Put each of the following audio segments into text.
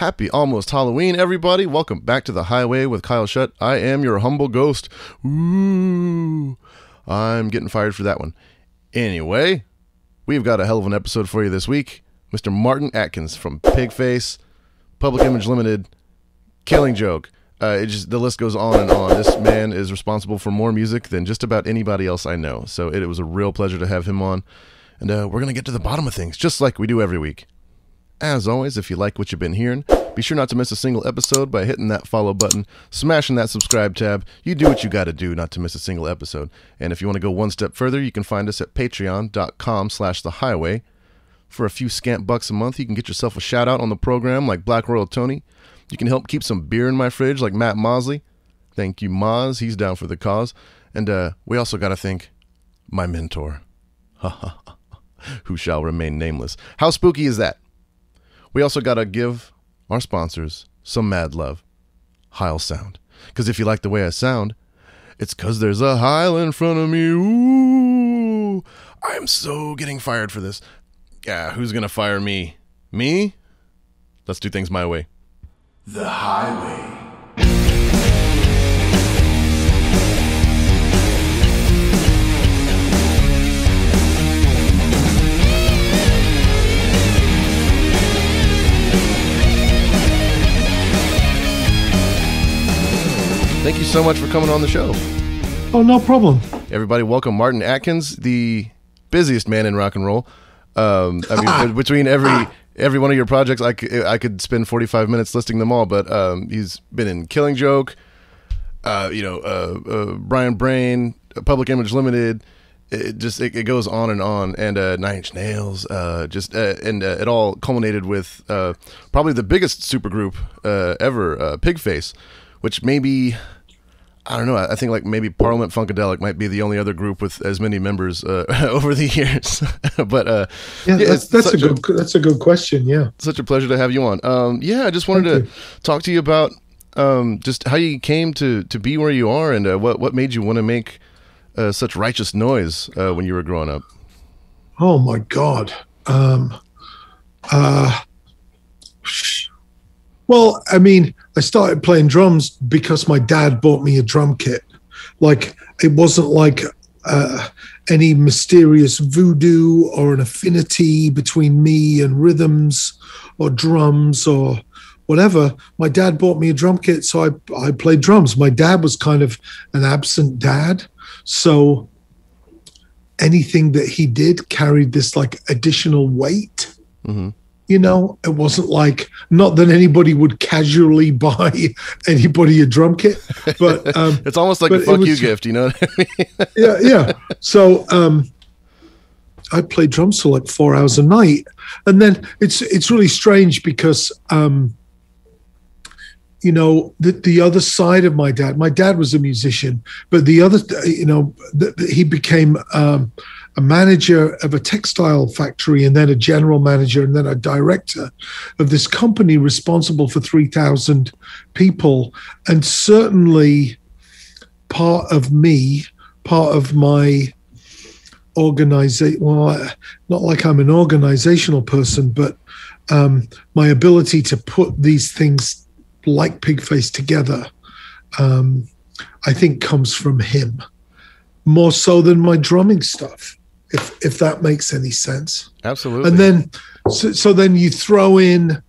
Happy almost Halloween, everybody. Welcome back to The Highway with Kyle Shutt. I am your humble ghost. Ooh, I'm getting fired for that one. Anyway, we've got a hell of an episode for you this week. Mr. Martin Atkins from Pigface, Public Image Limited, Killing Joke. The list goes on and on. This man is responsible for more music than just about anybody else I know. So it was a real pleasure to have him on. And we're going to get to the bottom of things, just like we do every week. As always, if you like what you've been hearing, be sure not to miss a single episode by hitting that follow button, smashing that subscribe tab. You do what you got to do not to miss a single episode. And if you want to go one step further, you can find us at patreon.com/thehighway. For a few scant bucks a month, you can get yourself a shout out on the program like Black Royal Tony. You can help keep some beer in my fridge like Matt Mosley. Thank you, Moz. He's down for the cause. And we also got to thank my mentor, who shall remain nameless. How spooky is that? We also got to give our sponsors some mad love. Heil Sound. Because if you like the way I sound, it's because there's a Heil in front of me. Ooh, I am so getting fired for this. Yeah, who's going to fire me? Me? Let's do things my way. The Highway. Thank you so much for coming on the show. Oh, no problem. Everybody, welcome Martin Atkins, the busiest man in rock and roll. Between every one of your projects, I could spend 45 minutes listing them all. But he's been in Killing Joke, Brian Brain, Public Image Limited. It goes on, and 9 Inch Nails. It all culminated with probably the biggest supergroup ever, Pigface, which maybe, I don't know, I think like maybe Parliament Funkadelic might be the only other group with as many members over the years. But that's a good question. Yeah, such a pleasure to have you on. I just wanted to talk to you about just how you came to be where you are, and what made you want to make such righteous noise when you were growing up. Oh my God. Well, I mean, I started playing drums because my dad bought me a drum kit. Like, it wasn't like any mysterious voodoo or an affinity between me and rhythms or drums or whatever. My dad bought me a drum kit, so I played drums. My dad was kind of an absent dad, so anything that he did carried this like additional weight. Mm-hmm. You know, it wasn't like, not that anybody would casually buy anybody a drum kit, but it's almost like a fuck you gift, you know what I mean? Yeah. So I played drums for like 4 hours a night, and then it's really strange because the other side of my dad was a musician, but the other, he became a manager of a textile factory, and then a general manager, and then a director of this company responsible for 3,000 people. And certainly part of my organization, well, not like I'm an organizational person, but my ability to put these things like Pigface together, I think comes from him more so than my drumming stuff. If that makes any sense. Absolutely. And then, so then you throw in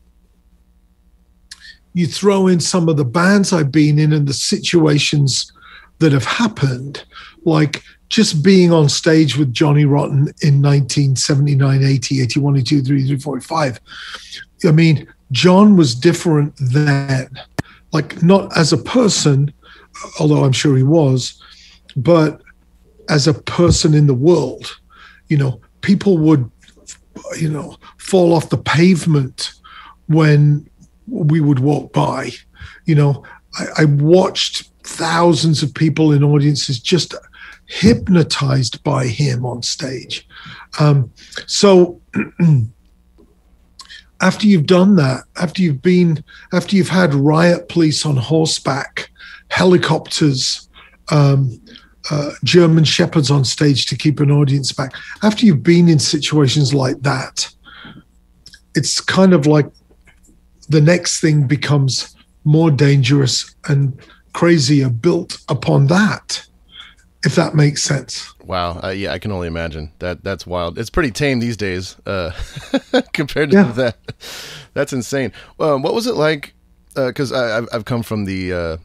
some of the bands I've been in and the situations that have happened, like just being on stage with Johnny Rotten in 1979, 80, 81, 82, 83, 45. I mean, John was different then, like not as a person, although I'm sure he was, but as a person in the world. People would, fall off the pavement when we would walk by. I watched thousands of people in audiences just hypnotized by him on stage. So after you've done that, after you've had riot police on horseback, helicopters, German shepherds on stage to keep an audience back. After you've been in situations like that, it's kind of like the next thing becomes more dangerous and crazier built upon that, if that makes sense. Wow. Yeah, I can only imagine. That's wild. It's pretty tame these days compared to that. That's insane. What was it like? Because I've come from the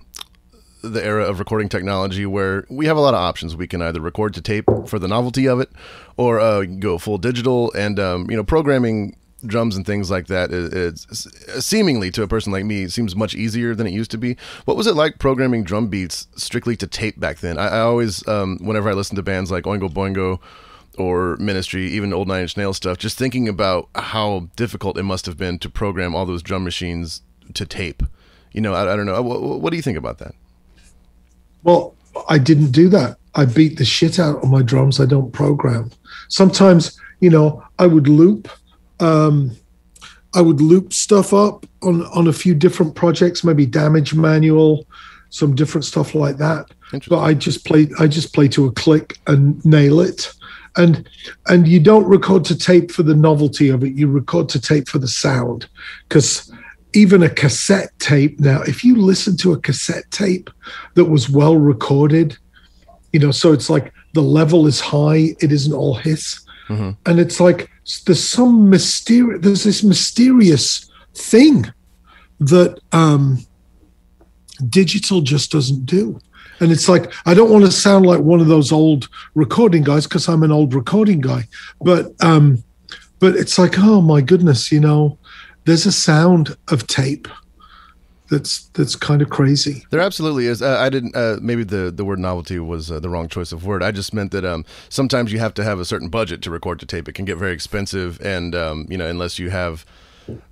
era of recording technology where we have a lot of options. We can either record to tape for the novelty of it, or go full digital. And programming drums and things like that is seemingly, to a person like me, seems much easier than it used to be. What was it like programming drum beats strictly to tape back then? I always, whenever I listen to bands like Oingo Boingo or Ministry, even old Nine Inch Nails stuff, just thinking about how difficult it must have been to program all those drum machines to tape. I don't know. What do you think about that? Well, I didn't do that. I beat the shit out of my drums. I don't program. Sometimes, I would loop. I would loop stuff up on a few different projects, maybe Damage Manual, some different stuff like that. But I just play to a click and nail it. And you don't record to tape for the novelty of it. You record to tape for the sound, because even a cassette tape now, if you listen to a cassette tape that was well recorded, so it's like the level is high, it isn't all hiss. Mm-hmm. And it's like there's this mysterious thing that digital just doesn't do. And it's like, I don't want to sound like one of those old recording guys, because I'm an old recording guy, but it's like, oh my goodness, there's a sound of tape that's kind of crazy. There absolutely is. I didn't. Maybe the word novelty was the wrong choice of word. I just meant that sometimes you have to have a certain budget to record to tape. It can get very expensive, and unless you have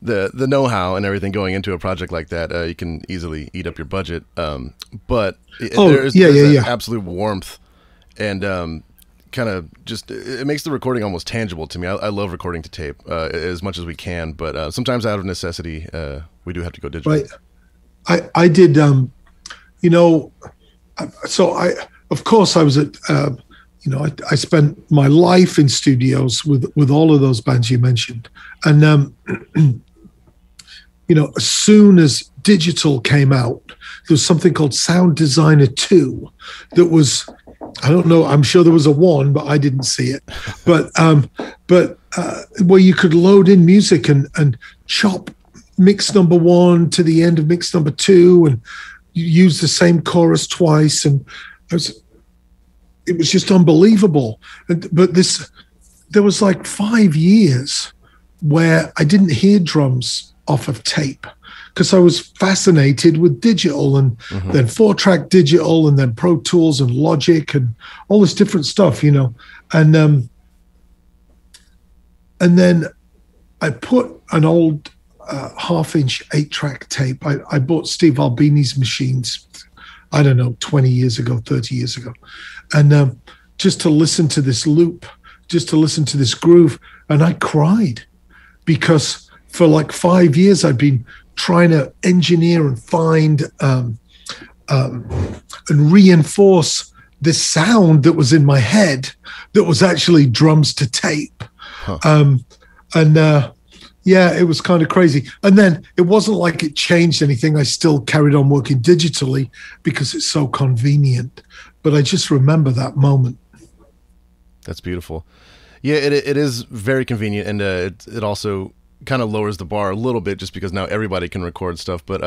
the know-how and everything going into a project like that, you can easily eat up your budget. But there's an absolute warmth and kind of just, it makes the recording almost tangible to me. I love recording to tape as much as we can, but sometimes out of necessity, we do have to go digital. Right. I did, so of course I was at, I spent my life in studios with all of those bands you mentioned. And, as soon as digital came out, there was something called Sound Designer 2 that was, I don't know, I'm sure there was a 1, but I didn't see it. But where you could load in music and chop mix number 1 to the end of mix number 2 and use the same chorus twice. And it was just unbelievable. But there was like 5 years where I didn't hear drums off of tape because I was fascinated with digital and then 4-track digital and then Pro Tools and Logic and all this different stuff, And then I put an old 1/2-inch 8-track tape. I bought Steve Albini's machines, I don't know, 20 years ago, 30 years ago. And just to listen to this loop, just to listen to this groove. And I cried because for like 5 years, I'd been trying to engineer and find and reinforce this sound that was in my head that was actually drums to tape. Yeah, it was kind of crazy. And then it wasn't like it changed anything. I still carried on working digitally because it's so convenient. But I just remember that moment. That's beautiful. Yeah, it is very convenient, and it also kind of lowers the bar a little bit just because now everybody can record stuff. But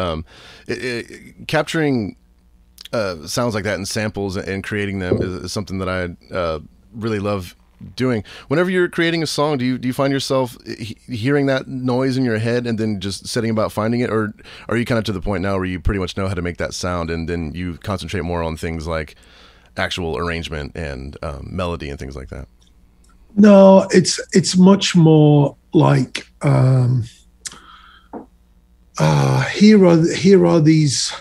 capturing sounds like that and samples and creating them is something that I really love doing. Whenever you're creating a song, do you find yourself hearing that noise in your head and then just setting about finding it, or are you kind of to the point now where you pretty much know how to make that sound and then you concentrate more on things like actual arrangement and melody and things like that? No, it's much more like here are these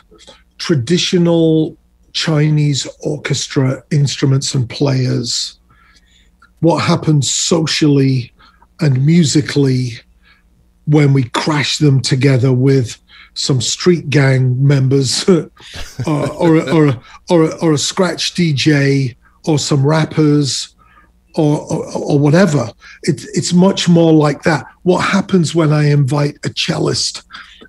traditional Chinese orchestra instruments and players. What happens socially and musically when we crash them together with some street gang members or a scratch DJ or some rappers or whatever. It's much more like that. What happens when I invite a cellist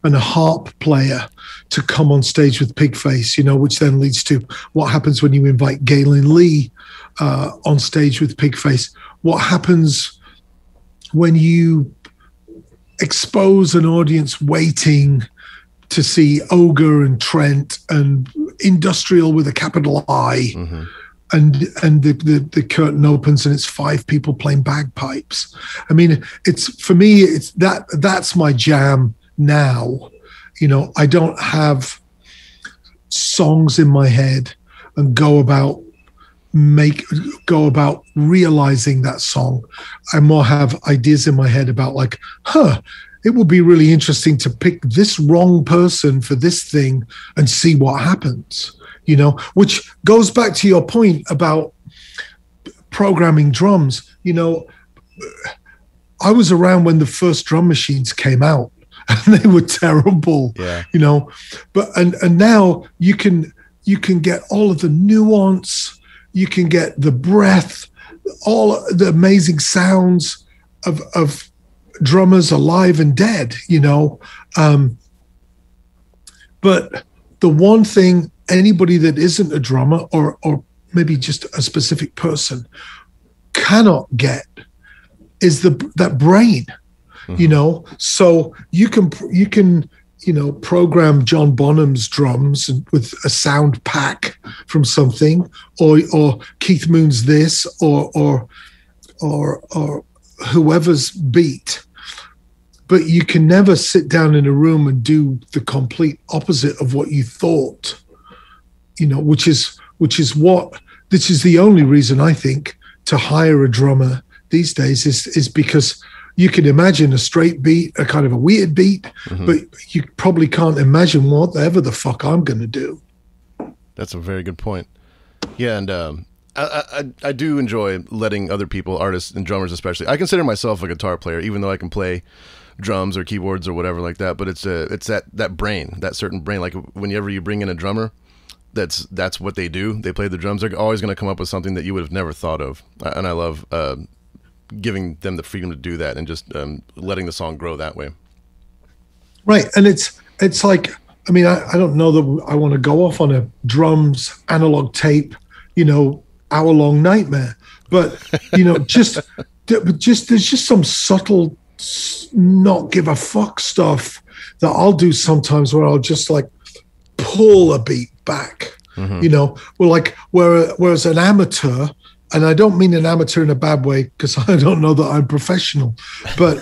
and a harp player to come on stage with Pigface, which then leads to what happens when you invite Galen Lee on stage with Pigface. What happens when you expose an audience waiting to see Ogre and Trent and Industrial with a capital I, and the curtain opens and it's 5 people playing bagpipes. I mean, for me, that's my jam now. I don't have songs in my head and go about realizing that song. I more have ideas in my head about like, it would be really interesting to pick this wrong person for this thing and see what happens, which goes back to your point about programming drums. I was around when the first drum machines came out and they were terrible, but and now you can get all of the nuance, you can get the breath, all the amazing sounds of drummers alive and dead, but the one thing anybody that isn't a drummer or maybe just a specific person cannot get is that brain, so you can program John Bonham's drums with a sound pack from something, or Keith Moon's this, or whoever's beat, but you can never sit down in a room and do the complete opposite of what you thought, which is the only reason I think to hire a drummer these days is because you can imagine a straight beat, a kind of a weird beat, but you probably can't imagine whatever the fuck I'm going to do. That's a very good point. Yeah, and I do enjoy letting other people, artists and drummers especially. I consider myself a guitar player, even though I can play drums or keyboards or whatever like that. But it's that brain, that certain brain. Like whenever you bring in a drummer, that's what they do. They play the drums. They're always going to come up with something that you would have never thought of. And I love giving them the freedom to do that and just letting the song grow that way. Right, and it's like, I mean, I don't know that I want to go off on a drums analog tape, hour-long nightmare, but just there's just some subtle not give a fuck stuff that I'll do sometimes where I'll just like pull a beat back, whereas an amateur, and I don't mean an amateur in a bad way because I don't know that I'm professional, but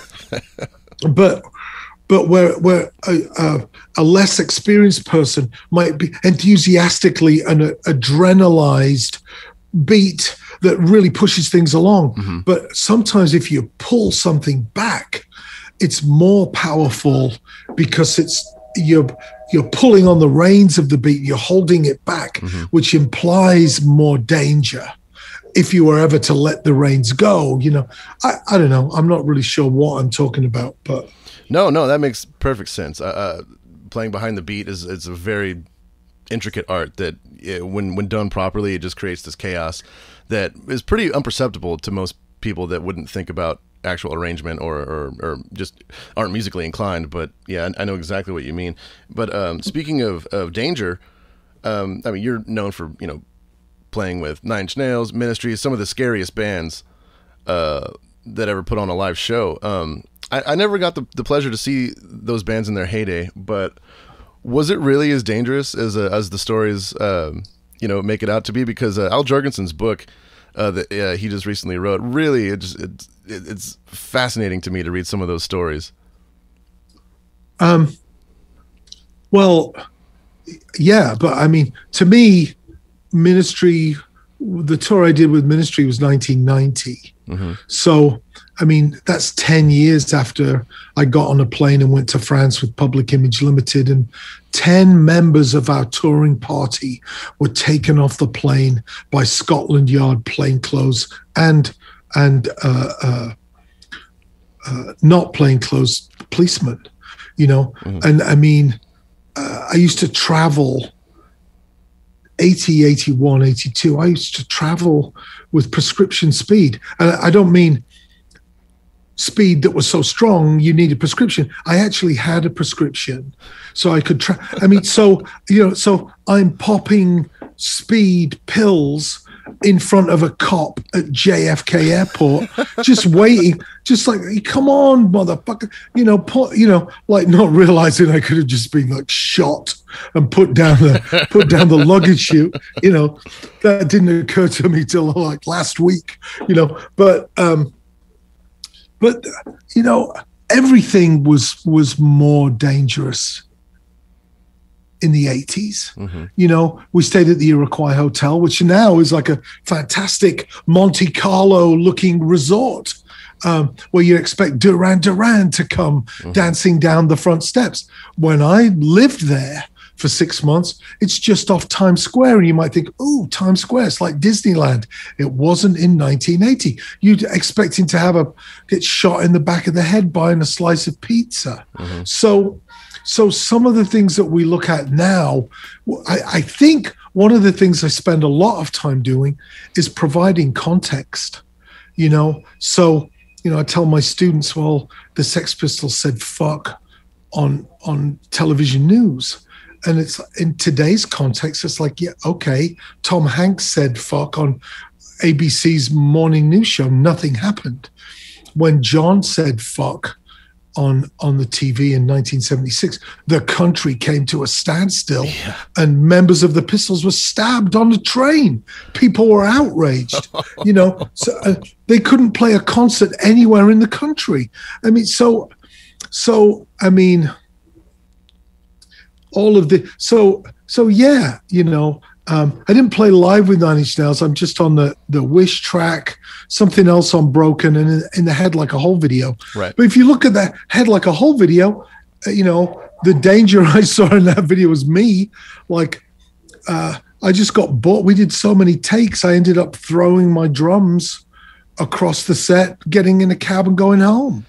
where a less experienced person might be enthusiastically and adrenalized beat that really pushes things along. But sometimes if you pull something back, it's more powerful because you're pulling on the reins of the beat, you're holding it back, which implies more danger. If you were ever to let the reins go, I don't know. I'm not really sure what I'm talking about, but no, that makes perfect sense. Playing behind the beat is a very intricate art that when done properly, it just creates this chaos that is pretty imperceptible to most people that wouldn't think about actual arrangement or just aren't musically inclined. But yeah, I know exactly what you mean. But speaking of danger, I mean, you're known for playing with Nine Inch Nails, Ministry, some of the scariest bands that ever put on a live show. I never got the pleasure to see those bands in their heyday, but was it really as dangerous as the stories make it out to be? Because Al Jorgensen's book that he just recently wrote, really it's fascinating to me to read some of those stories. Well, yeah, but I mean, to me, Ministry, the tour I did with Ministry was 1990. So, I mean, that's 10 years after I got on a plane and went to France with Public Image Limited, and 10 members of our touring party were taken off the plane by Scotland Yard plainclothes and not plainclothes policemen, And I mean, I used to travel 80, 81, 82. I used to travel with prescription speed. And I don't mean speed that was so strong you need a prescription. I actually had a prescription, so I could try. I mean, so I'm popping speed pills in front of a cop at JFK Airport, just waiting, just like, come on, motherfucker, like not realizing I could have just been like shot and put down the luggage chute. That didn't occur to me till like last week. But everything was more dangerous in the 80s. Mm-hmm. We stayed at the Iroquois Hotel, which now is like a fantastic Monte Carlo looking resort, where you expect Duran Duran to come dancing down the front steps. When I lived there for 6 months, it's just off Times Square. And you might think, oh, Times Square, it's like Disneyland. It wasn't in 1980. You'd expect him to get shot in the back of the head buying a slice of pizza. Mm-hmm. So some of the things that we look at now, I think one of the things I spend a lot of time doing is providing context, So, I tell my students, well, the Sex Pistols said fuck on television news. And it's in today's context, it's like, yeah, okay, Tom Hanks said fuck on ABC's morning news show. Nothing happened. When John said fuck on the TV in 1976, the country came to a standstill, and members of the Pistols were stabbed on the train. People were outraged, so they couldn't play a concert anywhere in the country. I mean, all of the, yeah, I didn't play live with Nine Inch Nails. I'm just on the Wish track, something else on Broken, and in the Head Like a Hole video. Right. But if you look at that Head Like a Hole video, the danger I saw in that video was me. Like, I just got bored. We did so many takes. I ended up throwing my drums across the set, getting in a cab and going home.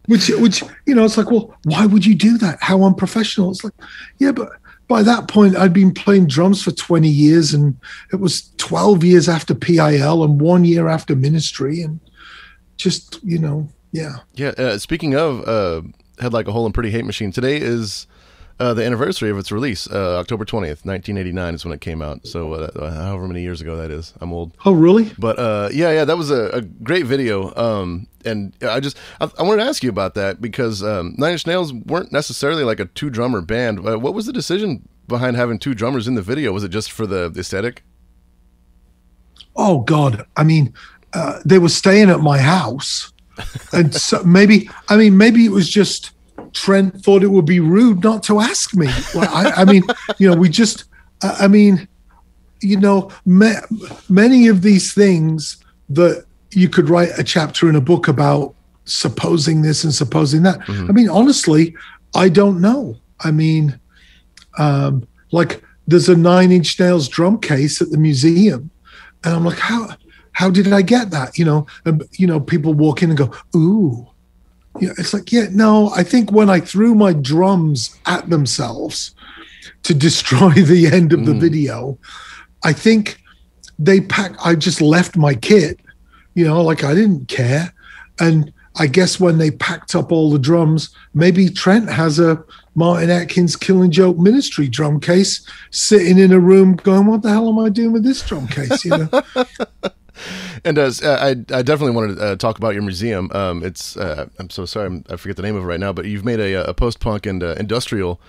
Which it's like, well, why would you do that? How unprofessional. It's like, yeah, but by that point, I'd been playing drums for 20 years, and it was 12 years after PIL and 1 year after Ministry, and just, yeah. Yeah, speaking of Head Like a Hole and Pretty Hate Machine, today is the anniversary of its release. October 20th, 1989 is when it came out. So however many years ago that is. I'm old. Oh, really? But yeah, that was a great video. And I wanted to ask you about that because Nine Inch Nails weren't necessarily like a two-drummer band. What was the decision behind having two drummers in the video? Was it just for the aesthetic? Oh, God. I mean, they were staying at my house. And so maybe it was just Trent thought it would be rude not to ask me. Many of these things that you could write a chapter in a book about, supposing this and supposing that. Mm-hmm. I mean, honestly, I don't know. I mean, like there's a Nine Inch Nails drum case at the museum, and I'm like, how did I get that? And people walk in and go, ooh. It's like, yeah, no, I think when I threw my drums at themselves to destroy the end of the video, I think I just left my kit, like I didn't care. And I guess when they packed up all the drums, maybe Trent has a Martin Atkins Killing Joke Ministry drum case sitting in a room going, what the hell am I doing with this drum case? And I definitely wanted to talk about your museum. It's I'm so sorry, I forget the name of it right now, but you've made a post-punk and industrial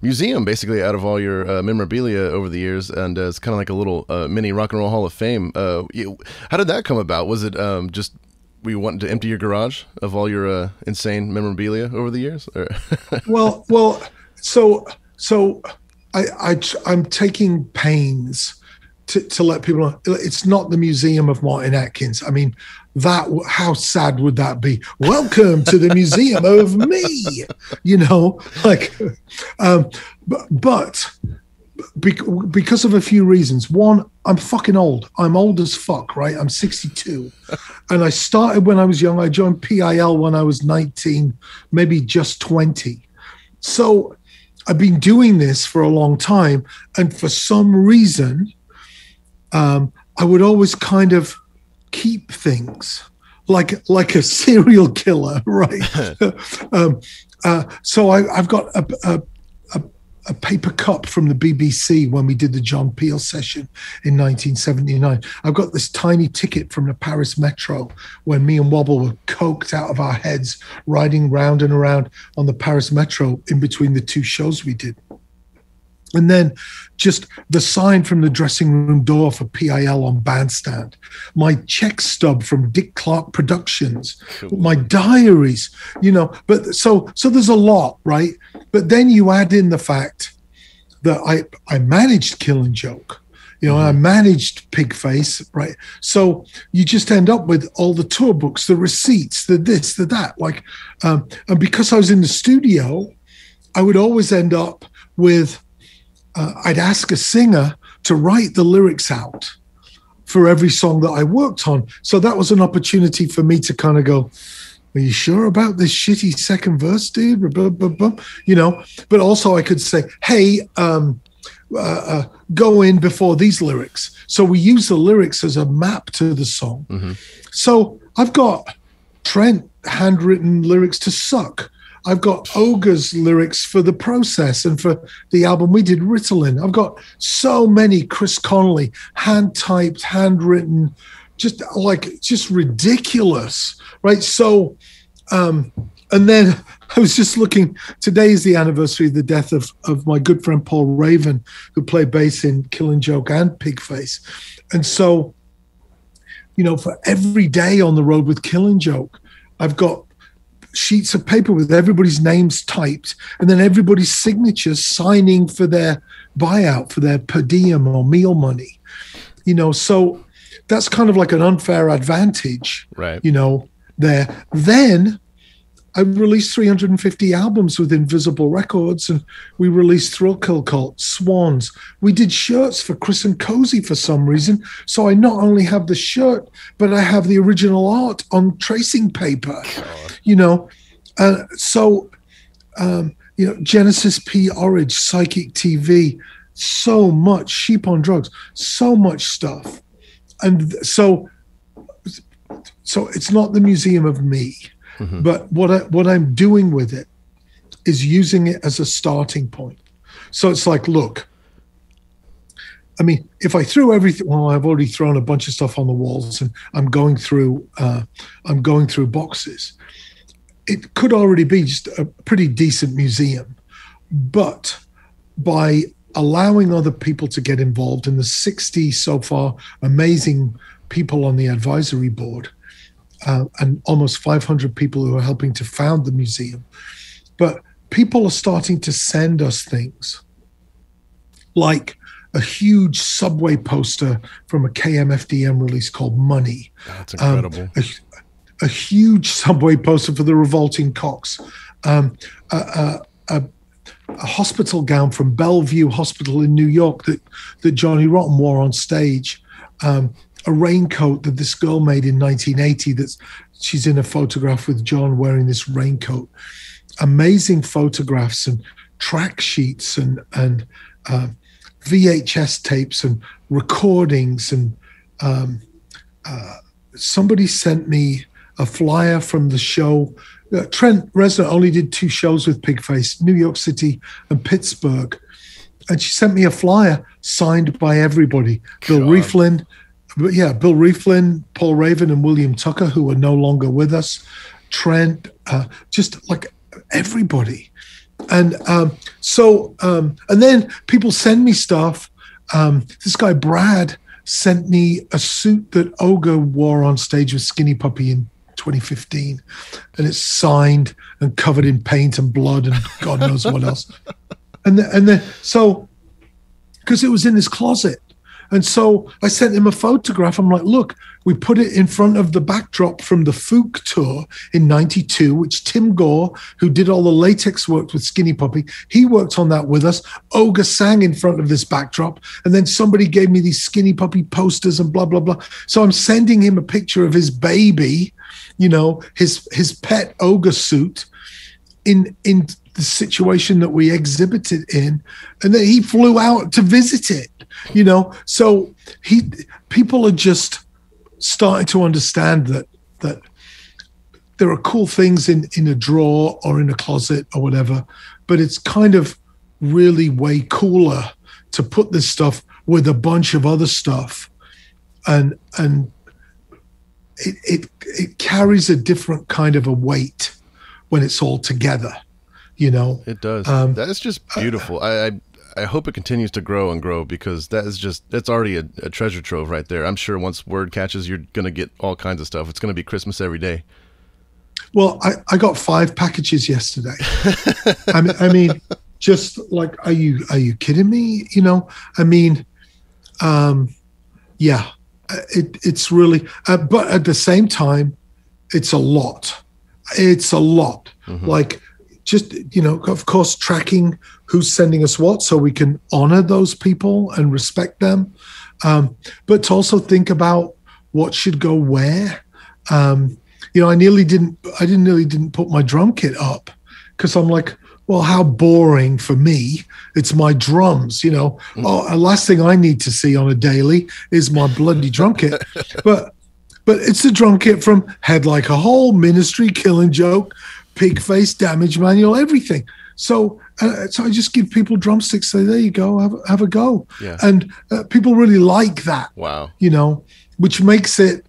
museum basically out of all your memorabilia over the years, and it's kind of like a little mini Rock and Roll Hall of Fame. How did that come about? Was it just were you wanting to empty your garage of all your insane memorabilia over the years? well, so I'm taking pains to let people know it's not the Museum of Martin Atkins. I mean, how sad would that be? Welcome to the Museum of me, but because of a few reasons. One, I'm fucking old. I'm old as fuck, right? I'm 62. And I started when I was young. I joined PIL when I was 19, maybe just 20. So I've been doing this for a long time. And for some reason, I would always kind of keep things. like a serial killer, right? So I've got a paper cup from the BBC when we did the John Peel session in 1979. I've got this tiny ticket from the Paris Metro when me and Wobble were coked out of our heads riding round and around on the Paris Metro in between the two shows we did. And then just the sign from the dressing room door for PIL on Bandstand, my check stub from Dick Clark Productions, my diaries, but so there's a lot, right? But then you add in the fact that I managed Killing Joke, I managed Pigface, right? So you just end up with all the tour books, the receipts, the this, the that, and because I was in the studio, I would always end up with, I'd ask a singer to write the lyrics out for every song that I worked on. So that was an opportunity for me to kind of go, are you sure about this shitty second verse, dude? But also I could say, hey, go in before these lyrics. So we use the lyrics as a map to the song. Mm-hmm. So I've got Trent handwritten lyrics to Suck. I've got Ogre's lyrics for The Process and for the album we did, Ritalin. I've got so many Chris Connolly, hand-typed, handwritten, just ridiculous, right? So, and then I was just looking, today is the anniversary of the death of my good friend Paul Raven, who played bass in Killing Joke and Pigface. And so, for every day on the road with Killing Joke, I've got sheets of paper with everybody's names typed and then everybody's signatures signing for their buyout, for their per diem or meal money, so that's kind of like an unfair advantage, right? There. Then I released 350 albums with Invisible Records, and we released Thrill Kill Cult, Swans. We did shirts for Chris and Cozy for some reason. So I not only have the shirt, but I have the original art on tracing paper, Genesis P. Orridge, Psychic TV, so much, Sheep on Drugs, so much stuff. And so it's not the museum of me. Mm-hmm. But what I'm doing with it is using it as a starting point. So it's like, look, I mean, if I threw everything, well, I've already thrown a bunch of stuff on the walls, and I'm going through boxes. It could already be just a pretty decent museum, but by allowing other people to get involved, in the 60 so far amazing people on the advisory board. And almost 500 people who are helping to found the museum. But people are starting to send us things like a huge Subway poster from a KMFDM release called Money. That's incredible. A huge Subway poster for the Revolting Cocks. A hospital gown from Bellevue Hospital in New York that Johnny Rotten wore on stage. A raincoat that this girl made in 1980 she's in a photograph with John wearing this raincoat. Amazing photographs and track sheets and VHS tapes and recordings. And somebody sent me a flyer from the show. Trent Reznor only did 2 shows with Pigface, New York City and Pittsburgh. And she sent me a flyer signed by everybody. Bill Rieflin, Paul Raven, and William Tucker, who are no longer with us. Trent, just like everybody. And and then people send me stuff. This guy, Brad, sent me a suit that Ogre wore on stage with Skinny Puppy in 2015. And it's signed and covered in paint and blood and God knows what else. And then, so, because it was in his closet. And so I sent him a photograph. I'm like, look, we put it in front of the backdrop from the Fook tour in 92, which Tim Gore, who did all the latex work with Skinny Puppy, he worked on that with us. Ogre sang in front of this backdrop. And then somebody gave me these Skinny Puppy posters and blah, blah, blah. So I'm sending him a picture of his baby, his pet Ogre suit in the situation that we exhibited in. And then he flew out to visit it. So people are just starting to understand that there are cool things in a drawer or in a closet or whatever, but it's kind of really way cooler to put this stuff with a bunch of other stuff, and it carries a different kind of a weight when it's all together, you know. It does. That's just beautiful. I hope it continues to grow and grow, because that's already a treasure trove right there. I'm sure once word catches, you're going to get all kinds of stuff. It's going to be Christmas every day. Well, I got 5 packages yesterday. I mean, just like, are you kidding me? You know, I mean, yeah, it's really, but at the same time, it's a lot. It's a lot. Mm-hmm. Like, just, you know, of course, tracking who's sending us what, so we can honor those people and respect them. But to also think about what should go where. You know, I nearly didn't put my drum kit up, because I'm like, well, how boring for me. It's my drums, you know. Oh, the last thing I need to see on a daily is my bloody drum kit. But it's the drum kit from Head Like a Hole, Ministry, Killing Joke, Pigface, Damage Manual, everything. So I just give people drumsticks. Say, there you go, have a go. Yeah. And people really like that. Wow. You know, which makes it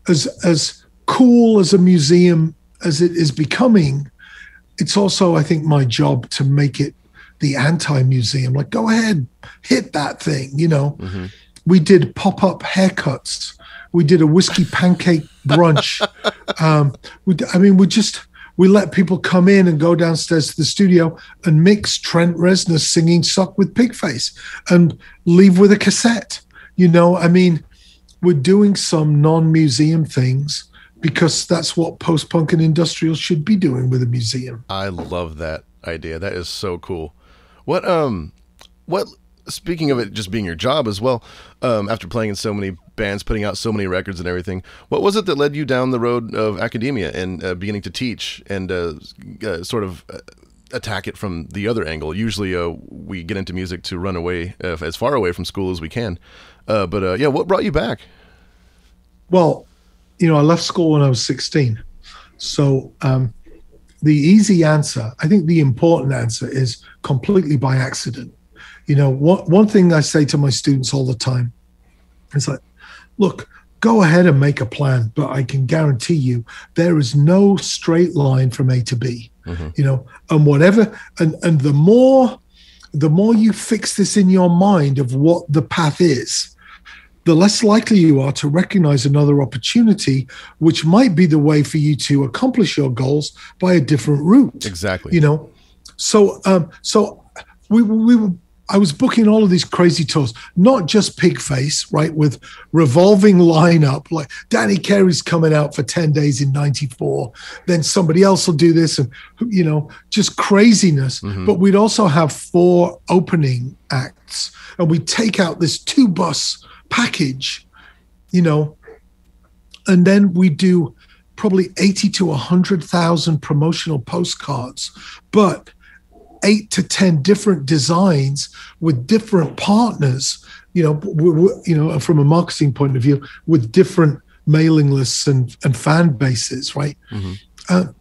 as cool as a museum as it is becoming. It's also, I think, my job to make it the anti-museum. Like, go ahead, hit that thing, you know. Mm-hmm. We did pop-up haircuts. We did a whiskey pancake brunch. We let people come in and go downstairs to the studio and mix Trent Reznor singing Suck with Pigface and leave with a cassette. You know, I mean, we're doing some non-museum things, because that's what post-punk and industrial should be doing with a museum. I love that idea. That is so cool. What speaking of it just being your job as well, after playing in so many bands, putting out so many records and everything, what was it that led you down the road of academia and beginning to teach and sort of attack it from the other angle? Usually we get into music to run away as far away from school as we can. But what brought you back? Well, you know, I left school when I was 16. So the easy answer, I think the important answer, is completely by accident. You know, one thing I say to my students all the time is like, look, go ahead and make a plan, but I can guarantee you there is no straight line from A to B. Mm-hmm. You know, and whatever, and the more you fix this in your mind of what the path is, the less likely you are to recognize another opportunity, which might be the way for you to accomplish your goals by a different route. Exactly. You know, so I was booking all of these crazy tours, not just Pigface, right, with revolving lineup. Like Danny Carey's coming out for 10 days in 94. Then somebody else will do this, and, you know, just craziness. Mm-hmm. But we'd also have 4 opening acts, and we'd take out this 2-bus package, you know, and then we do probably 80 to 100,000 promotional postcards, but 8 to 10 different designs with different partners, you know, from a marketing point of view, with different mailing lists and fan bases, right? Mm-hmm.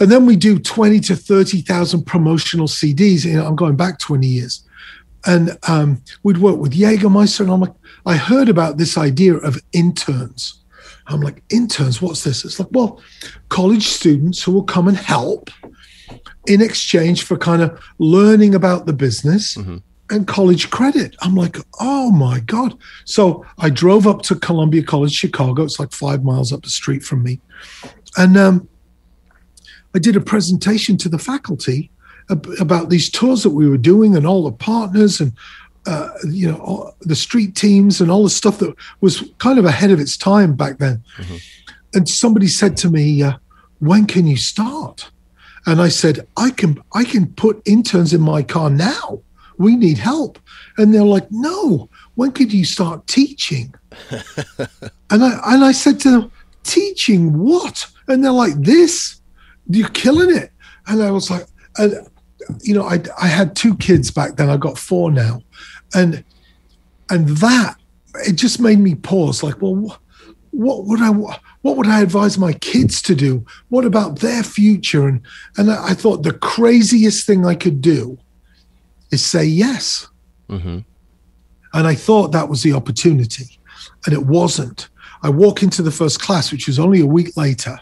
And then we do 20 to 30,000 promotional CDs. You know, I'm going back 20 years. And we'd work with Jägermeister, and I'm like, I heard about this idea of interns. I'm like, interns, what's this? It's like, well, college students who will come and help in exchange for kind of learning about the business, mm-hmm. and college credit. I'm like, oh my God. So I drove up to Columbia College, Chicago. It's like 5 miles up the street from me. And I did a presentation to the faculty about these tours that we were doing and all the partners and, you know, all the street teams and all the stuff that was kind of ahead of its time back then. Mm-hmm. And somebody said to me, when can you start? And I said, I can put interns in my car now. We need help. And they're like, no, when could you start teaching? and I said to them, teaching what? And they're like, this, you're killing it. And I was like, you know, I had 2 kids back then. I got 4 now. And that, it just made me pause, like, well, what would I advise my kids to do? What about their future? And I thought the craziest thing I could do is say yes. Mm-hmm. And I thought that was the opportunity, and it wasn't. I walk into the first class, which was only a week later,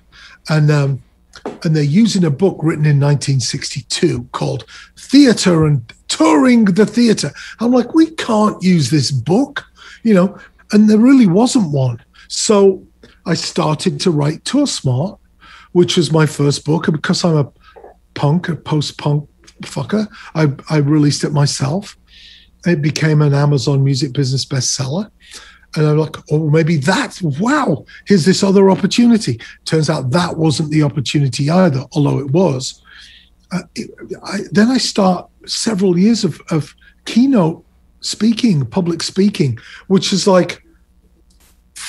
and they're using a book written in 1962 called Theater and Touring the Theater. I'm like, we can't use this book, and there really wasn't one. So I started to write Tour Smart, which was my first book. And because I'm a post-punk fucker, I released it myself. It became an Amazon Music Business bestseller. And I'm like, oh, maybe wow, here's this other opportunity. Turns out that wasn't the opportunity either, although it was. Then I start several years of keynote speaking, public speaking, which is like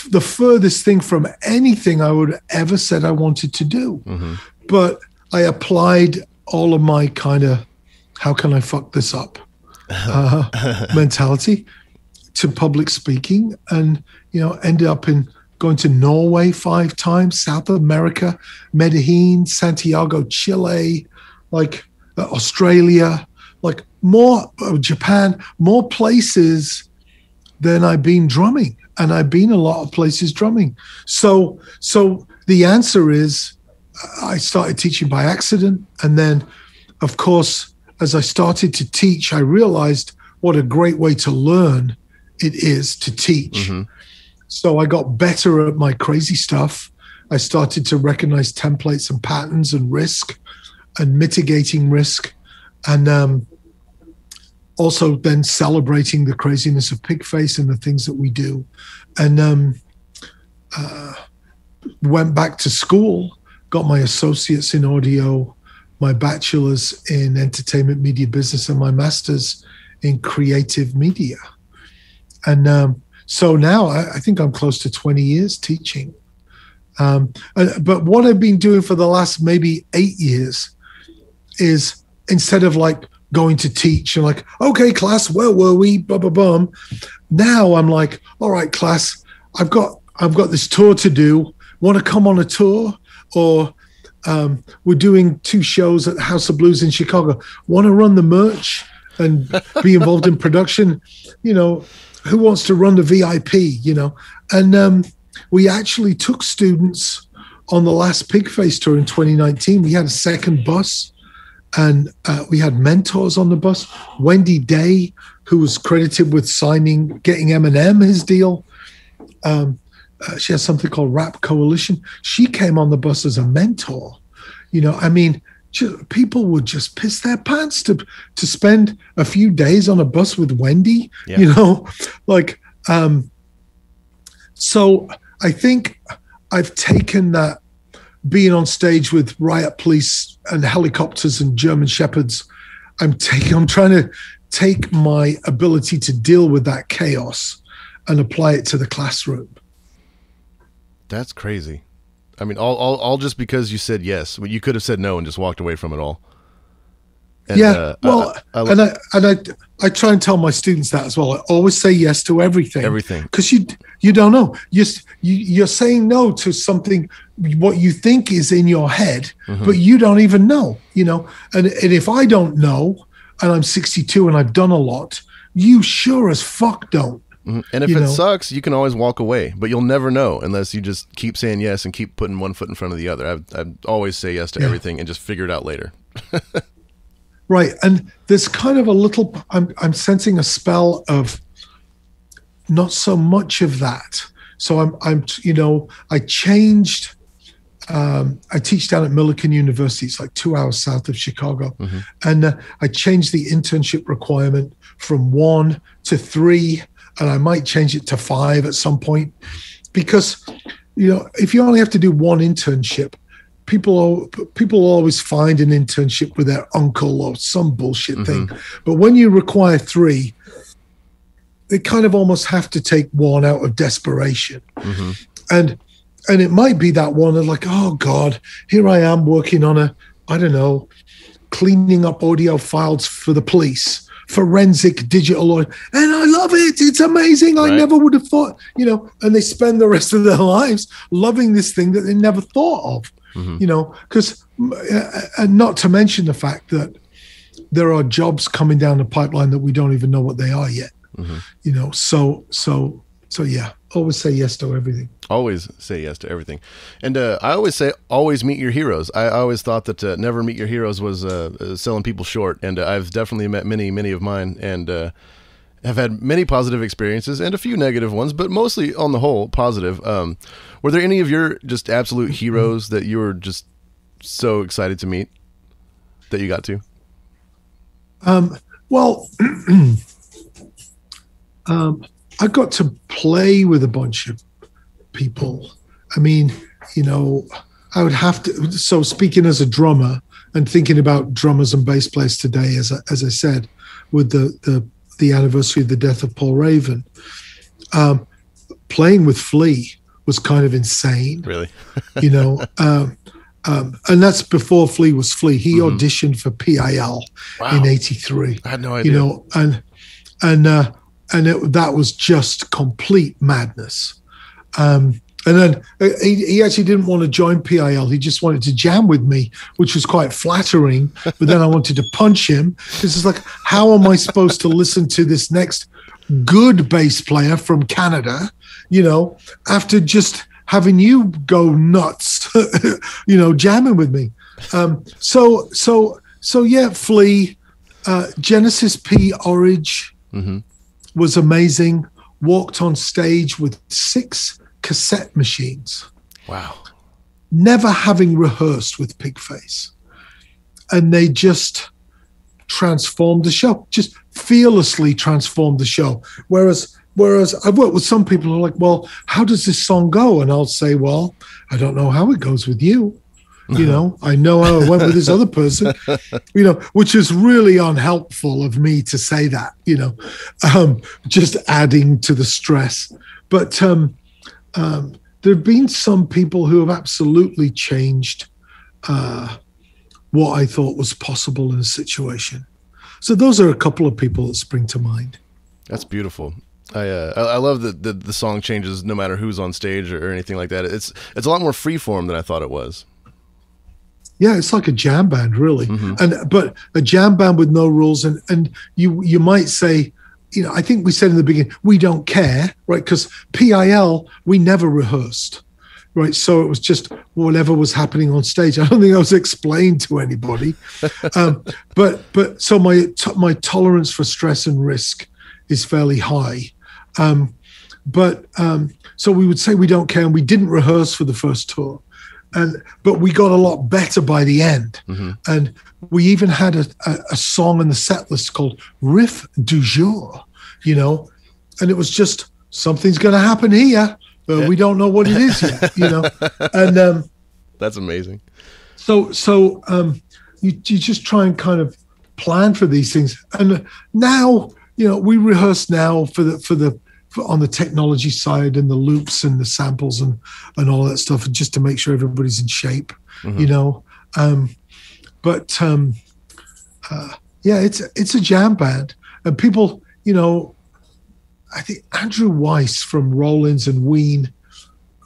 the furthest thing from anything I would have ever said I wanted to do. Mm-hmm. But I applied all of my kind of, how can I fuck this up mentality to public speaking, and ended up going to Norway 5 times, South America, Medellin, Santiago, Chile, like Australia, like more Japan, more places than I've been drumming, and I've been a lot of places drumming. So the answer is I started teaching by accident, and then of course as I started to teach, I realized what a great way to learn it is to teach. Mm-hmm. So I got better at my crazy stuff. I started to recognize templates and patterns and risk and mitigating risk, and also then celebrating the craziness of Pigface and the things that we do. And went back to school, got my associates in audio, my bachelor's in entertainment media business, and my master's in creative media. And so now I think I'm close to 20 years teaching. But what I've been doing for the last maybe 8 years is, instead of like going to teach and like, okay, class, where were we? Blah, blah, blah. Now I'm like, all right, class, I've got this tour to do. Want to come on a tour? Or we're doing 2 shows at House of Blues in Chicago. Want to run the merch and be involved in production? Who wants to run the VIP, And we actually took students on the last Pigface tour in 2019. We had a second bus, and we had mentors on the bus. Wendy Day, who was credited with getting Eminem his deal. She has something called Rap Coalition. She came on the bus as a mentor. People would just piss their pants to spend a few days on a bus with Wendy, So I think I've taken that, being on stage with riot police and helicopters and German shepherds. I'm trying to take my ability to deal with that chaos and apply it to the classroom. That's crazy. I mean, all just because you said yes. You could have said no and just walked away from it all. And, yeah, I try and tell my students that as well. I always say yes to everything. Everything, because you don't know. You're saying no to something what you think is in your head, mm-hmm. but you don't even know. And if I don't know, and I'm 62 and I've done a lot, you sure as fuck don't. Mm-hmm. And if it sucks, you can always walk away, but you'll never know unless you just keep saying yes and keep putting one foot in front of the other. I always say yes to everything and just figure it out later. Right. And there's kind of I'm sensing a spell of not so much of that. So I changed. I teach down at Millikan University. It's like 2 hours south of Chicago. Mm-hmm. And I changed the internship requirement from 1 to 3. And I might change it to 5 at some point, because, if you only have to do 1 internship, people always find an internship with their uncle or some bullshit mm-hmm. thing. But when you require 3, they kind of almost have to take 1 out of desperation. Mm-hmm. And it might be that one of like, oh God, here I am working on cleaning up audio files for the police forensic digital audio, and I love it. It's amazing. I never would have thought, and they spend the rest of their lives loving this thing that they never thought of, because, and not to mention the fact that there are jobs coming down the pipeline that we don't even know what they are yet. So yeah, always say yes to everything. Always say yes to everything. And I always say, always meet your heroes. I always thought that never meet your heroes was selling people short. And I've definitely met many of mine, and have had many positive experiences and a few negative ones, but mostly on the whole positive. Were there any of your just absolute heroes that you were just so excited to meet that you got to? Well, I got to play with a bunch of people. I mean, I would have to. So speaking as a drummer and thinking about drummers and bass players today, as I said, with the anniversary of the death of Paul Raven, playing with Flea was kind of insane. Really? And that's before Flea was Flea. He auditioned for PIL in '83. I had no idea. That was just complete madness. And then he actually didn't want to join PIL. He just wanted to jam with me, which was quite flattering. But then I wanted to punch him. This is like, how am I supposed to listen to this next good bass player from Canada, after just having you go nuts, jamming with me. So yeah, Flea, Genesis P. Orridge was amazing. Walked on stage with 6 cassette machines. Wow. Never having rehearsed with Pigface. And they just transformed the show, just fearlessly transformed the show. Whereas I've worked with some people who are like, well, how does this song go? And I'll say, well, I don't know how it goes with you. I know how it went with this other person, which is really unhelpful of me to say that, just adding to the stress. But there have been some people who have absolutely changed what I thought was possible in a situation. So those are a couple of people that spring to mind. That's beautiful. I love that the song changes no matter who's on stage or anything like that. It's a lot more freeform than I thought it was. Yeah, it's like a jam band, really. But a jam band with no rules. And you might say, I think we said in the beginning, we don't care, right? Because PIL, we never rehearsed, right? So it was just whatever was happening on stage. I don't think I was explained to anybody. But so my tolerance for stress and risk is fairly high. So we would say we don't care, and we didn't rehearse for the first tour. But we got a lot better by the end. And we even had a song in the set list called Riff du Jour, and it was just, something's going to happen here, but we don't know what it is yet, And that's amazing. So you just try and kind of plan for these things. And now, we rehearse now on the technology side and the loops and the samples and all that stuff, just to make sure everybody's in shape, yeah, it's a jam band. And people, I think Andrew Weiss from Rollins and Ween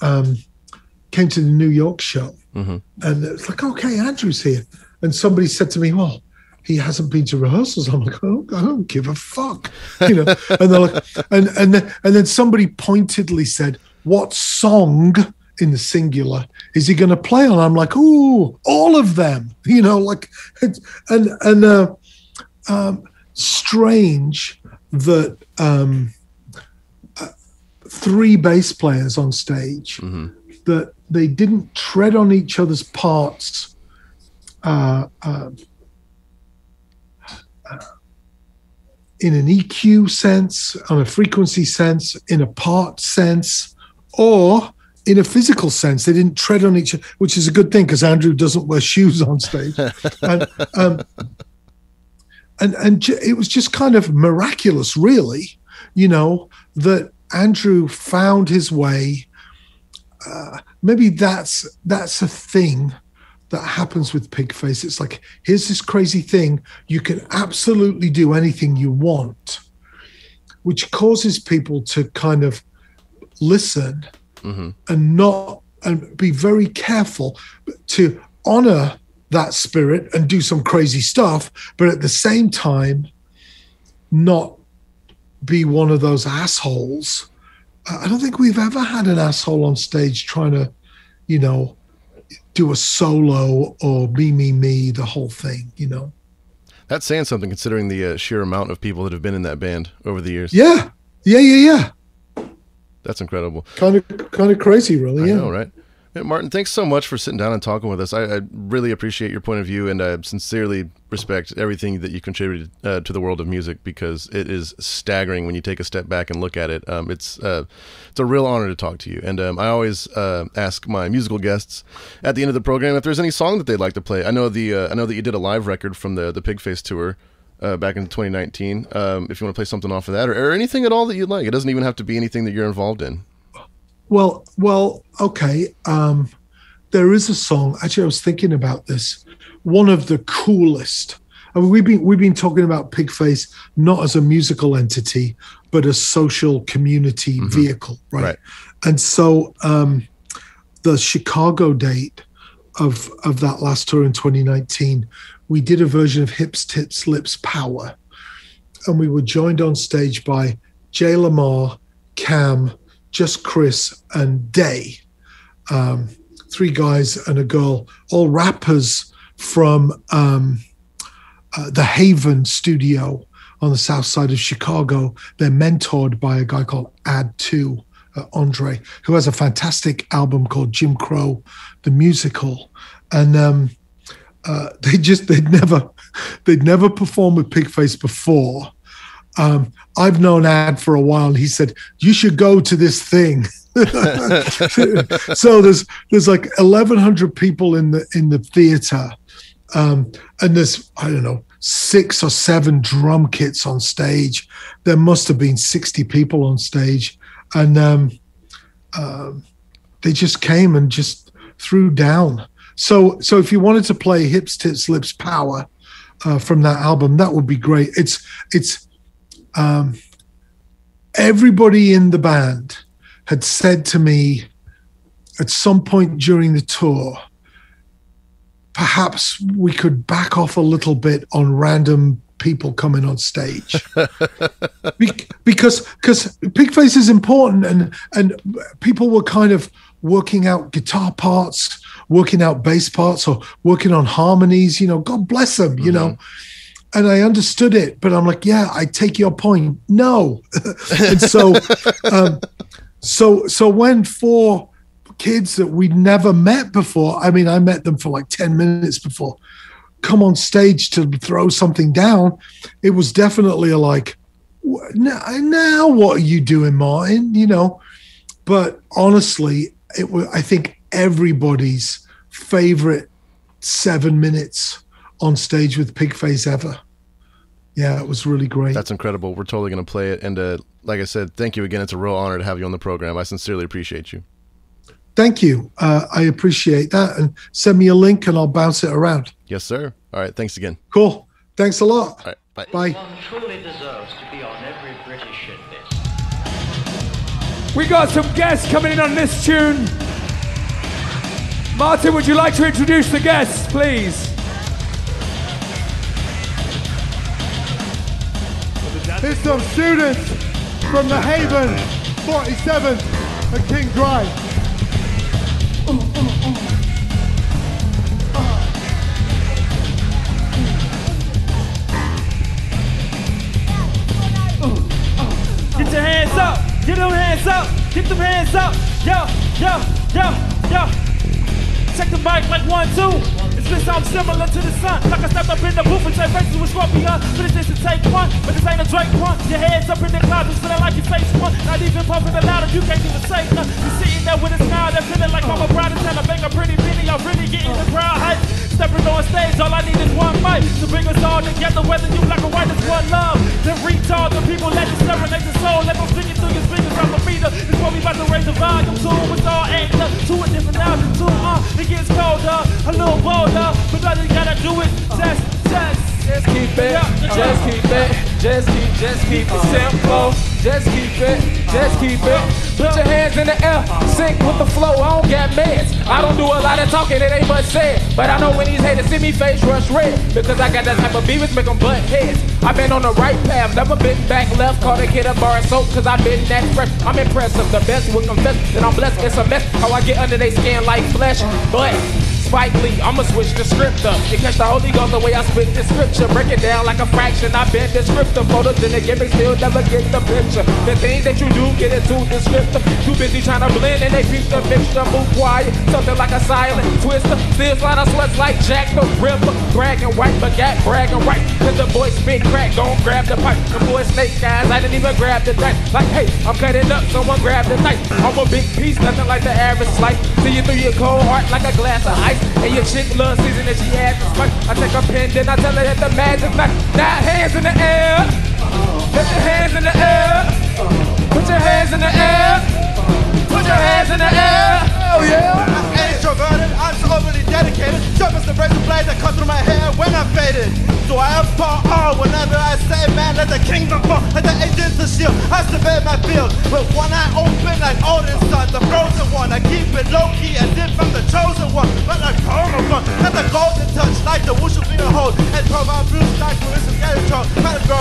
came to the New York show, and it's like, okay, Andrew's here. And somebody said to me, well, he hasn't been to rehearsals. I'm like, oh, I don't give a fuck, And they're like, and then somebody pointedly said, what song in the singular is he going to play on? I'm like, ooh, all of them, strange that 3 bass players on stage, that they didn't tread on each other's parts in an EQ sense, on a frequency sense, in a part sense, or in a physical sense. They didn't tread on each other, which is a good thing because Andrew doesn't wear shoes on stage. And it was just kind of miraculous, really, that Andrew found his way. Maybe that's a thing that happens with Pigface. It's like, here's this crazy thing. You can absolutely do anything you want, which causes people to kind of listen and be very careful to honor that spirit and do some crazy stuff, but at the same time, not be one of those assholes. I don't think we've ever had an asshole on stage trying to, do a solo or me, the whole thing, That's saying something considering the sheer amount of people that have been in that band over the years. Yeah. That's incredible. Kind of crazy, really. I know, right? Hey, Martin, thanks so much for sitting down and talking with us. I really appreciate your point of view, and I sincerely respect everything that you contributed to the world of music, because it is staggering when you take a step back and look at it. It's a real honor to talk to you, and I always ask my musical guests at the end of the program if there's any song that they'd like to play. I know that you did a live record from the Pigface tour back in 2019. If you want to play something off of that, or anything at all that you'd like, it doesn't even have to be anything that you're involved in. Well, okay. There is a song. Actually, I was thinking about this. One of the coolest. I mean, we've been talking about Pigface not as a musical entity, but a social community vehicle, right? And so, the Chicago date of that last tour in 2019, we did a version of Hips, Tits, Lips, Power, and we were joined on stage by Jay Lamar, Cam, Just Chris, and Day, 3 guys and a girl, all rappers from the Haven studio on the south side of Chicago. They're mentored by a guy called Ad2, Andre, who has a fantastic album called Jim Crow, the musical. And they'd never performed with Pigface before. I've known Ad for a while, and he said, you should go to this thing. So there's like 1,100 people in the theater, and there's, I don't know, 6 or 7 drum kits on stage. There must have been 60 people on stage, and they just came and just threw down. So if you wanted to play Hips, Tits, Lips, Power from that album, that would be great. It's everybody in the band had said to me at some point during the tour, perhaps we could back off a little bit on random people coming on stage. because Pigface is important, and people were kind of working out guitar parts, working out bass parts, or working on harmonies, God bless them, And I understood it, but I'm like, yeah, I take your point. No. And so when 4 kids that we'd never met before, I mean, I met them for like 10 minutes before, come on stage to throw something down, it was definitely a like, now what are you doing, Martin? But honestly, it was, I think, everybody's favorite 7 minutes on stage with Pigface ever. Yeah, it was really great. That's incredible. We're totally going to play it. And like I said, thank you again. It's a real honor to have you on the program. I sincerely appreciate you. Thank you. I appreciate that. And send me a link and I'll bounce it around. Yes, sir. All right. Thanks again. Cool. Thanks a lot. All right. Bye. Bye. One truly deserves to be on every British shit list. We got some guests coming in on this tune. Martin, would you like to introduce the guests, please? Here's some students from the Haven 47 at King Drive. Get your hands up, get them hands up, get them hands up. Yo, yo, yo, yo. Check the mic like 1, 2. It's been something similar to the sun. Like I stepped up in the booth and said faces with Scorpion. But it's just to take one, but this ain't a Drake one. Your head's up in the clouds, it's feeling like you face one. Not even pumping it louder, you can't even say nothing. You're sitting there with a smile, they're feeling like I'm a bride and trying to make a pretty penny. I'm really getting the crowd hype. Stepping on stage, all I need is one mic to bring us all together, whether you black or white, it's one love. Then reach all the people, let it serenade the soul. Let them sing it through your speakers, I'm a meter. It's what we about to raise the volume to. It's all adding up to a different album too. It gets colder, a little little bolder, but all you gotta do is just keep it, just keep it, just keep it simple. Just keep it. Put your hands in the air, sync with the flow. I don't got meds. I don't do a lot of talking, it ain't much said. But I know when these haters see me face rush red, because I got that type of beavers make them butt heads. I've been on the right path, never been back left. Caught a kid a bar of soap, cause I've been that fresh. I'm impressive, the best will confess that I'm blessed. It's a mess how I get under they skin like flesh. But Spike Lee, I'ma switch the script up and catch the Holy Ghost the way I spit the scripture. Break it down like a fraction. I've been descriptive. Photogenic gimmicks still never get the picture. The things that you do get it too descriptive. Too busy trying to blend and they beat the mixture. Move quiet, something like a silent twister. Still slide on sluts like Jack the Ripper. Bragging white, but got bragging right. Cause the boy spit crack, don't grab the pipe. The boy snake guys, I didn't even grab the knife. Like hey, I'm cutting up, someone grab the knife. I'm a big piece, nothing like the average slice. See you through your cold heart like a glass of ice. And your chick loves season that she has to spike. I take a pen, then I tell her that the magic knife. Now hands in the air. Put your hands in the air. Put your hands in the air. Put your hands in the air. Oh yeah. I'm introverted, I'm so overly dedicated. Sharp as the razor blade that cuts through my hair when I'm faded. So I have fought all whenever I say, man, let the kingdom fall. Like the agents of shield, I survey my field. With one eye open like Odin's son, the frozen one. I keep it low-key as if I'm the chosen one. But like karma run, got the golden touch like the whoosh of Peter Hold. And provide Bruce like Marissa Scarecrow.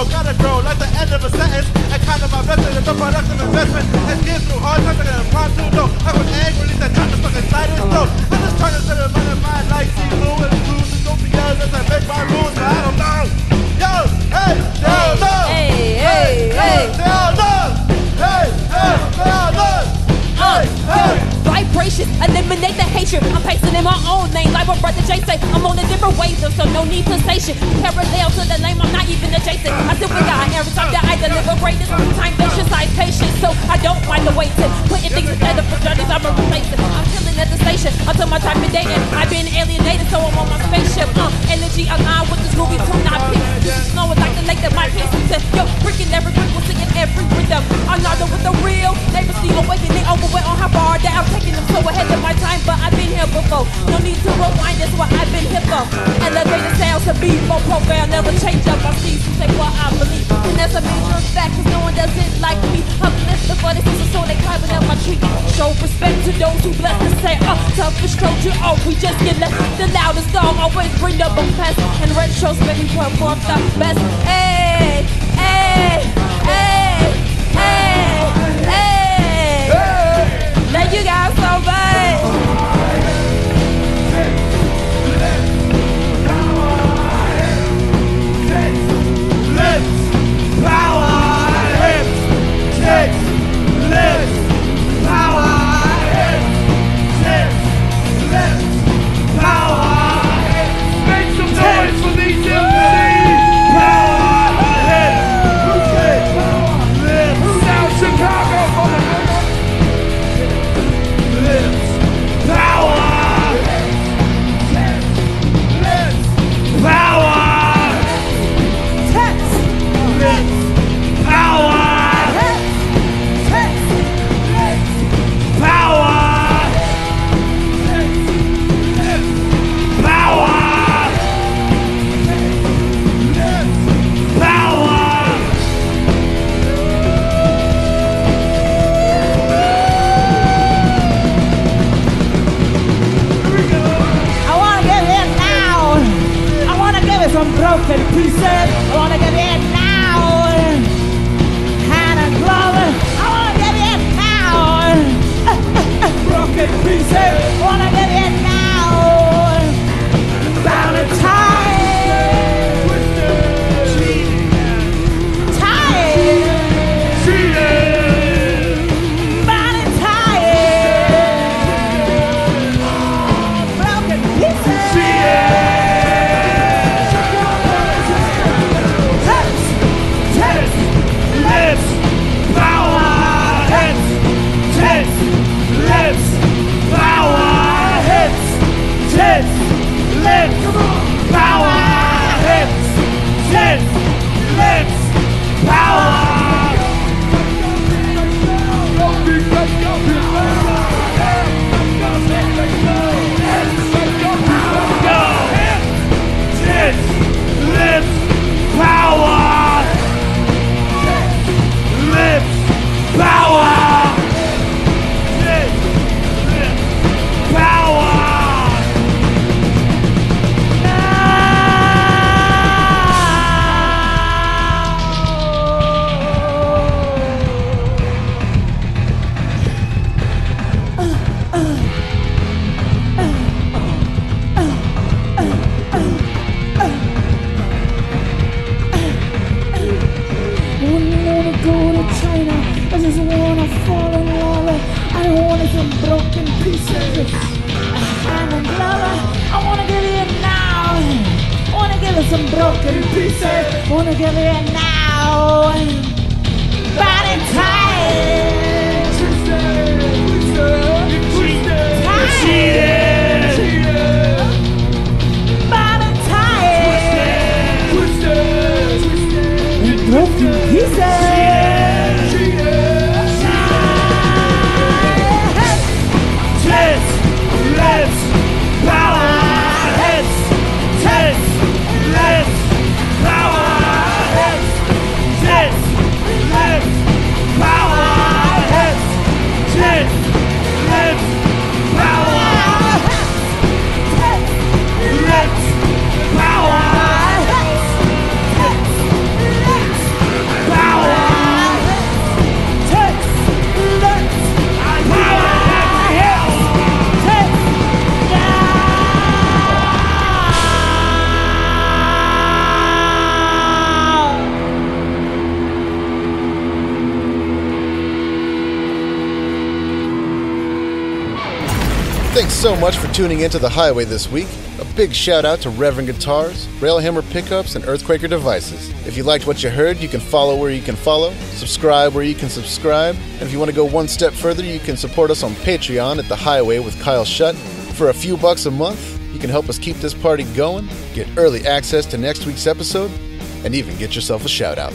Gotta grow like the end of a sentence. And kind of my blessing is a productive investment. And get through hard times I got a prompt to know. I was angry, that time to fucking slide his throat. I just turn into the man of mine like C-Lou and Blues and don't be yells as I make my rules, but I don't know. Yo, hey, they all know. They all know. They all know. Vibration, eliminate the hatred. I'm pacing in my own lane, like my brother Jay say. I'm on a different wavelength, so no need to station. Parallel to the name, I'm not even adjacent. I sit with God every time that I deliver greatness. Time exercise patience, so I don't mind the waiting. Putting things together for journeys, I'm a replacing. I'm chilling at the station until my time is dating. I've been alienated, so I'm on my spaceship. Energy aligned with this movie tune. I pick. This is snow, it's like the lake that my kids said. Yo, freaking every frequency and every rhythm. I'm not with the real. Neighbors see awakening overweight on how far that I'm taking them so ahead of my time, but I've been here before. No need to rewind, that's what I've been here for. Elevated sounds to be more profound, never change up my seats to say what I believe. And that's a major fact, cause no one does it like me. Uplifted for this is a soul, they climbing up my tree. Show respect to those who bless and say, selfish culture, we just get left. The loudest dog always bring the best. And retrospect, we perform the best. Hey, hey, hey, hey, hey. Thank you guys so much. Some broken pieces, I wanna get in now. Hannah Glover, I wanna get in now. Broken pieces, I wanna get in now. Bound and tied, tied, bound and tied. Broken pieces. Power! some broken pieces. And I wanna get in now. Wanna give it some broken pieces. Wanna give it now. Body tight. Body tight. Broken pieces. Thanks so much for tuning into The Highway this week. A big shout out to Reverend Guitars, Railhammer Pickups, and Earthquaker Devices. If you liked what you heard, you can follow where you can follow, subscribe where you can subscribe, and if you want to go one step further, you can support us on Patreon at The Highway with Kyle Shutt. For a few bucks a month, you can help us keep this party going, get early access to next week's episode, and even get yourself a shout out.